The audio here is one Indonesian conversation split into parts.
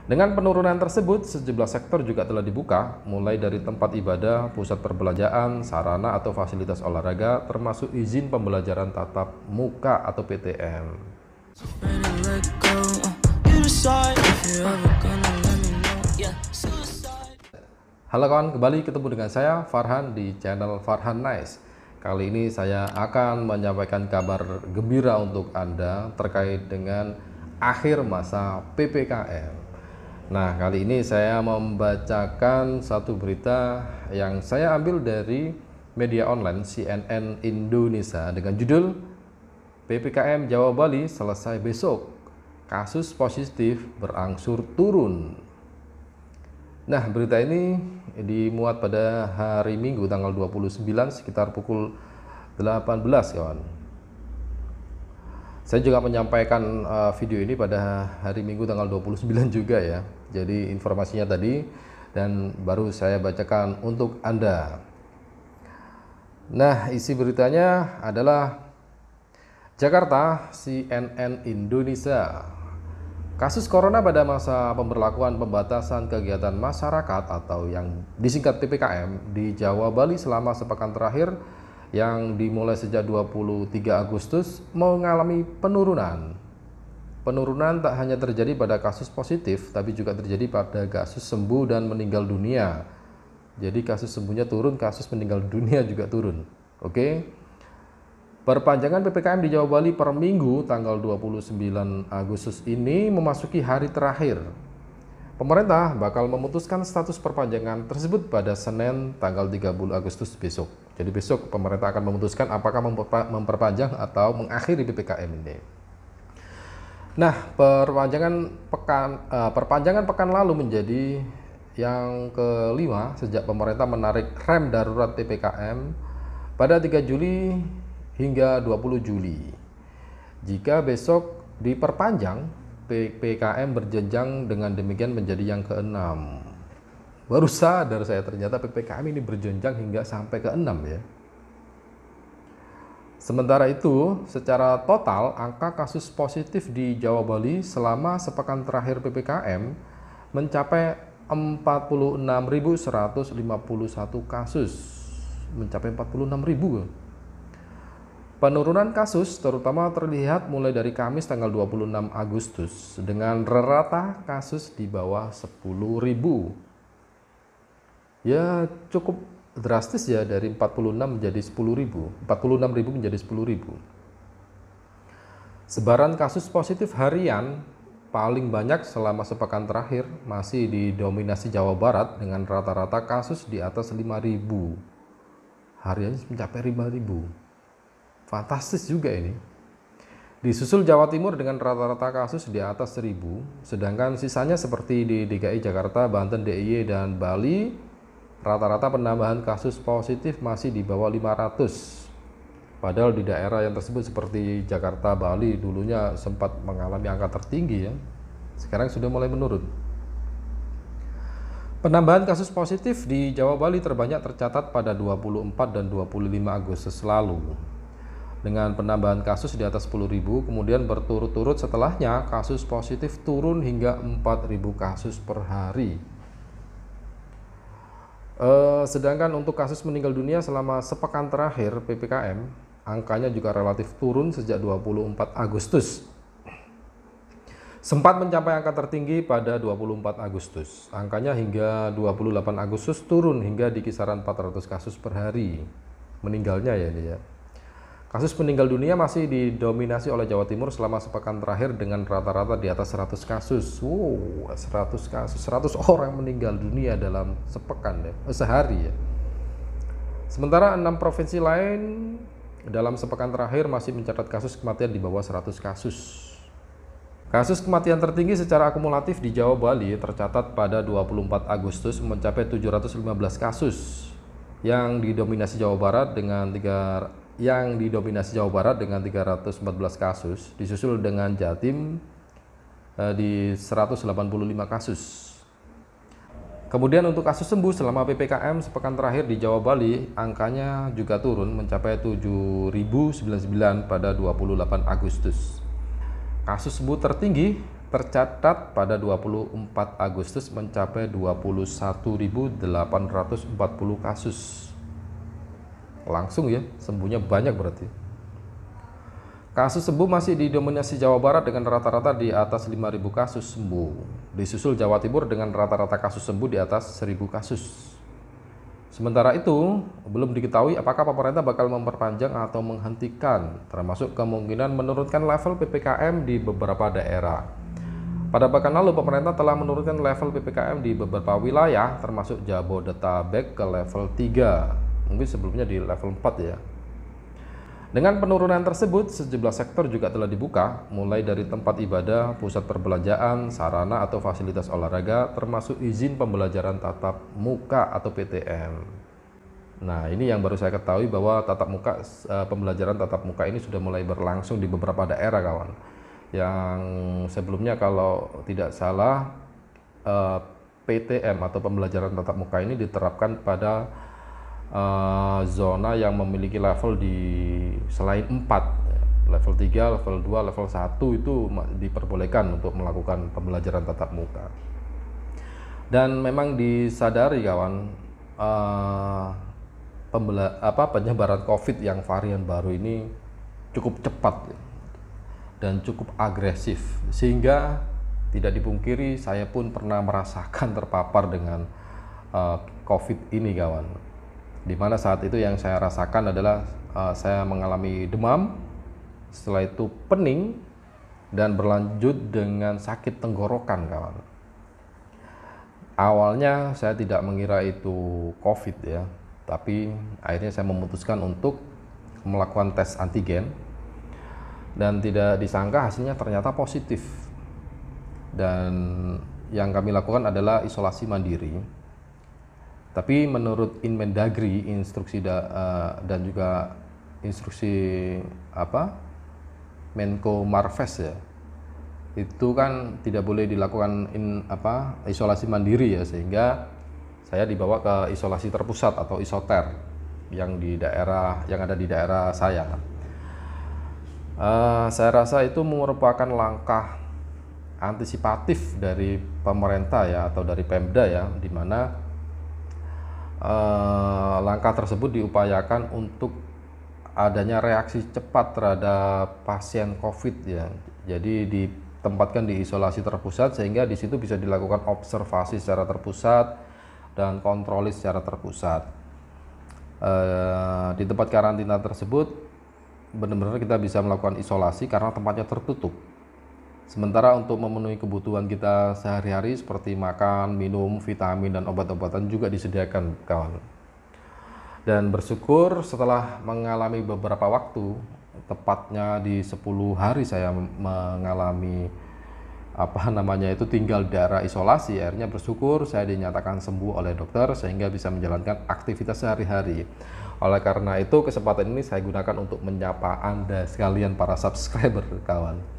Dengan penurunan tersebut, sejumlah sektor juga telah dibuka, mulai dari tempat ibadah, pusat perbelanjaan, sarana atau fasilitas olahraga, termasuk izin pembelajaran tatap muka atau PTM. Halo kawan, kembali ketemu dengan saya Farhan di channel Farhan Nice. Kali ini saya akan menyampaikan kabar gembira untuk Anda terkait dengan akhir masa PPKM. Nah, kali ini saya membacakan satu berita yang saya ambil dari media online CNN Indonesia dengan judul PPKM Jawa Bali selesai besok, kasus positif berangsur turun. Nah, berita ini dimuat pada hari Minggu tanggal 29 sekitar pukul 18, kawan. Saya juga menyampaikan video ini pada hari Minggu tanggal 29 juga ya. Jadi informasinya tadi dan baru saya bacakan untuk Anda. Nah, isi beritanya adalah Jakarta, CNN Indonesia. Kasus corona pada masa pemberlakuan pembatasan kegiatan masyarakat atau yang disingkat PPKM di Jawa Bali selama sepekan terakhir yang dimulai sejak 23 Agustus mengalami penurunan. Penurunan tak hanya terjadi pada kasus positif, tapi juga terjadi pada kasus sembuh dan meninggal dunia. Jadi kasus sembuhnya turun, kasus meninggal dunia juga turun. Oke. Perpanjangan PPKM di Jawa Bali per minggu tanggal 29 Agustus ini memasuki hari terakhir. Pemerintah bakal memutuskan status perpanjangan tersebut pada Senin tanggal 30 Agustus besok. Jadi besok pemerintah akan memutuskan apakah memperpanjang atau mengakhiri PPKM ini. Nah, perpanjangan pekan lalu menjadi yang kelima sejak pemerintah menarik rem darurat PPKM pada 3 Juli hingga 20 Juli. Jika besok diperpanjang, PPKM berjenjang dengan demikian menjadi yang ke-6. Baru sadar saya ternyata PPKM ini berjenjang hingga sampai ke-6 ya. Sementara itu, secara total angka kasus positif di Jawa Bali selama sepekan terakhir PPKM mencapai 46.151 kasus. Mencapai 46.000. Penurunan kasus terutama terlihat mulai dari Kamis tanggal 26 Agustus dengan rata kasus di bawah 10.000. Ya cukup drastis ya, dari 46 menjadi 10.000, 46.000 menjadi 10.000. Sebaran kasus positif harian paling banyak selama sepekan terakhir masih didominasi Jawa Barat dengan rata-rata kasus di atas 5.000. Hariannya mencapai 5.000. Fantastis juga ini. Disusul Jawa Timur dengan rata-rata kasus di atas 1.000, sedangkan sisanya seperti di DKI Jakarta, Banten, DIY, dan Bali, rata-rata penambahan kasus positif masih di bawah 500. Padahal di daerah yang tersebut seperti Jakarta, Bali dulunya sempat mengalami angka tertinggi ya. Sekarang sudah mulai menurun. Penambahan kasus positif di Jawa Bali terbanyak tercatat pada 24 dan 25 Agustus lalu. Dengan penambahan kasus di atas 10.000, kemudian berturut-turut setelahnya kasus positif turun hingga 4.000 kasus per hari. Sedangkan untuk kasus meninggal dunia selama sepekan terakhir PPKM, angkanya juga relatif turun sejak 24 Agustus. Sempat mencapai angka tertinggi pada 24 Agustus. Angkanya hingga 28 Agustus turun hingga di kisaran 400 kasus per hari. Meninggalnya ya ini ya. Kasus meninggal dunia masih didominasi oleh Jawa Timur selama sepekan terakhir dengan rata-rata di atas 100 kasus. Wow, 100 kasus, 100 orang meninggal dunia dalam sepekan ya, sehari ya. Sementara 6 provinsi lain dalam sepekan terakhir masih mencatat kasus kematian di bawah 100 kasus. Kasus kematian tertinggi secara akumulatif di Jawa Bali tercatat pada 24 Agustus mencapai 715 kasus yang didominasi Jawa Barat dengan 314 kasus, disusul dengan Jatim di 185 kasus. Kemudian untuk kasus sembuh selama PPKM sepekan terakhir di Jawa Bali, angkanya juga turun mencapai 7.099 pada 28 Agustus. Kasus sembuh tertinggi tercatat pada 24 Agustus mencapai 21.840 kasus. Langsung ya, sembuhnya banyak berarti. Kasus sembuh masih didominasi Jawa Barat dengan rata-rata di atas 5.000 kasus sembuh. Disusul Jawa Timur dengan rata-rata kasus sembuh di atas 1.000 kasus. Sementara itu, belum diketahui apakah pemerintah bakal memperpanjang atau menghentikan, termasuk kemungkinan menurunkan level PPKM di beberapa daerah. Pada pekan lalu, pemerintah telah menurunkan level PPKM di beberapa wilayah, termasuk Jabodetabek ke level 3. Mungkin sebelumnya di level 4 ya. Dengan penurunan tersebut, sejumlah sektor juga telah dibuka, mulai dari tempat ibadah, pusat perbelanjaan, sarana atau fasilitas olahraga, termasuk izin pembelajaran tatap muka atau PTM. Nah, ini yang baru saya ketahui bahwa pembelajaran tatap muka ini sudah mulai berlangsung di beberapa daerah, kawan. Yang sebelumnya kalau tidak salah, PTM atau pembelajaran tatap muka ini diterapkan pada zona yang memiliki level di selain 4, level 3, level 2, level 1 itu diperbolehkan untuk melakukan pembelajaran tatap muka. Dan memang disadari, kawan, penyebaran COVID yang varian baru ini cukup cepat dan cukup agresif, sehingga tidak dipungkiri saya pun pernah merasakan terpapar dengan COVID ini, kawan. Dimana saat itu yang saya rasakan adalah saya mengalami demam, setelah itu pening, dan berlanjut dengan sakit tenggorokan, kawan. Awalnya saya tidak mengira itu COVID ya, tapi akhirnya saya memutuskan untuk melakukan tes antigen, dan tidak disangka hasilnya ternyata positif. Dan yang kami lakukan adalah isolasi mandiri. Tapi menurut Inmendagri, instruksi dan juga instruksi Menko Marves ya, itu kan tidak boleh dilakukan isolasi mandiri ya, sehingga saya dibawa ke isolasi terpusat atau isoter yang ada di daerah saya. Saya rasa itu merupakan langkah antisipatif dari pemerintah ya, atau dari Pemda ya, di mana langkah tersebut diupayakan untuk adanya reaksi cepat terhadap pasien COVID ya. Jadi ditempatkan di isolasi terpusat, sehingga di situ bisa dilakukan observasi secara terpusat dan kontroli secara terpusat. Di tempat karantina tersebut benar-benar kita bisa melakukan isolasi karena tempatnya tertutup. Sementara untuk memenuhi kebutuhan kita sehari-hari seperti makan, minum, vitamin, dan obat-obatan juga disediakan, kawan. Dan bersyukur setelah mengalami beberapa waktu, tepatnya di 10 hari saya mengalami tinggal di daerah isolasi. Akhirnya bersyukur saya dinyatakan sembuh oleh dokter sehingga bisa menjalankan aktivitas sehari-hari. Oleh karena itu, kesempatan ini saya gunakan untuk menyapa Anda sekalian para subscriber, kawan.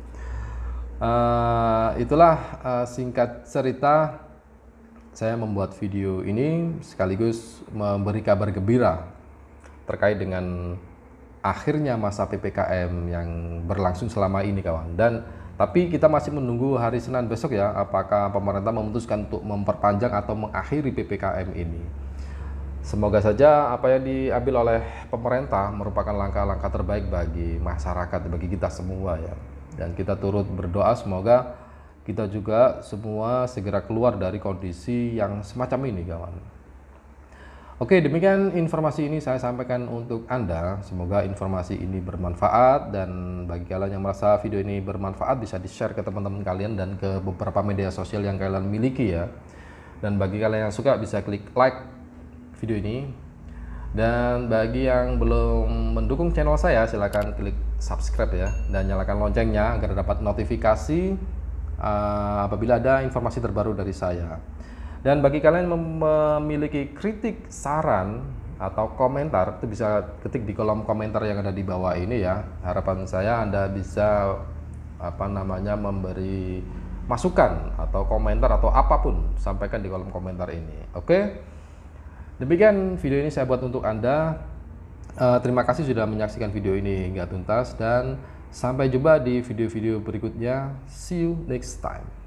Itulah singkat cerita saya membuat video ini sekaligus memberi kabar gembira terkait dengan akhirnya masa PPKM yang berlangsung selama ini, kawan. Tapi kita masih menunggu hari Senin besok ya, apakah pemerintah memutuskan untuk memperpanjang atau mengakhiri PPKM ini. Semoga saja apa yang diambil oleh pemerintah merupakan langkah-langkah terbaik bagi masyarakat, bagi kita semua ya. Dan kita turut berdoa semoga kita juga semua segera keluar dari kondisi yang semacam ini, kawan. Oke, demikian informasi ini saya sampaikan untuk Anda. Semoga informasi ini bermanfaat, dan bagi kalian yang merasa video ini bermanfaat bisa di-share ke teman-teman kalian dan ke beberapa media sosial yang kalian miliki ya. Dan bagi kalian yang suka bisa klik like video ini. Dan bagi yang belum mendukung channel saya, silahkan klik subscribe ya, dan nyalakan loncengnya agar dapat notifikasi apabila ada informasi terbaru dari saya. Dan bagi kalian yang memiliki kritik, saran, atau komentar, itu bisa ketik di kolom komentar yang ada di bawah ini ya. Harapan saya Anda bisa memberi masukan atau komentar atau apapun, sampaikan di kolom komentar ini. Oke? Demikian video ini saya buat untuk Anda. Terima kasih sudah menyaksikan video ini hingga tuntas, dan Sampai jumpa di video-video berikutnya. See you next time.